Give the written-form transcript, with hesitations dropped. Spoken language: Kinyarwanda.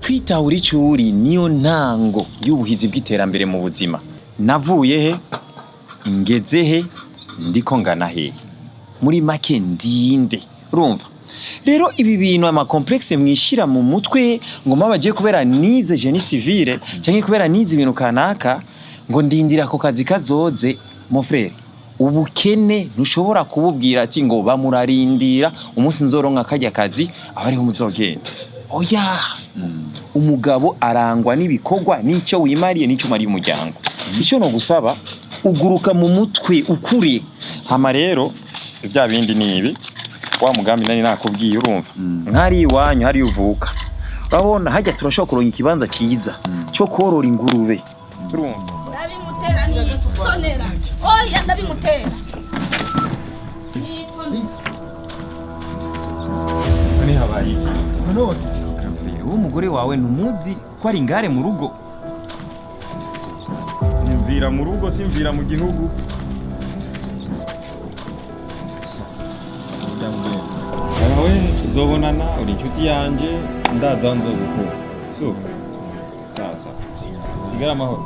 kwitahura icyo uri niyo ntango y'ubuhizi bw'iterambere mu buzima. Navuye he, ngeze he, ndiko ngana hehe, muri make ndinde. Urumva rero ibi bintu ama complexe mwishira mu mutwe ngo mabagiye kubera nize génie civile cyangwa kubera nize ibintu kanaka ngo ndindira ko kazi kazoze. Mon frère, ubukene ntushobora kububwira ati ngo bamurarindira umunsi nzoronka kajya kazi abariho muzogenda. Oya, umugabo arangwa n'ibikorwa n'icyo wimariye n'icyo mari umuryango. Icyo no gusaba uguruka mu mutwe ukuri. Hama rero ibya bindi nibi wa mugambi nani nakubwiye. Urumva nkari iwanyu hari uvuka, urabona hajya turashobora kuronka ikibanza cyiza cyo korora ingurube. Urumva ndabimutera ni sonera. Oya ndabimutera ni sonera. ni habaye Noneho wagitse uwo mugore wawe numuzi ko ari ingare mu rugo. Nimvira mu rugo simvira mu gihugu. Awe tuzobonana, uri inshuti yanje, ndaza nzogukura. So sasa sigara amahoro.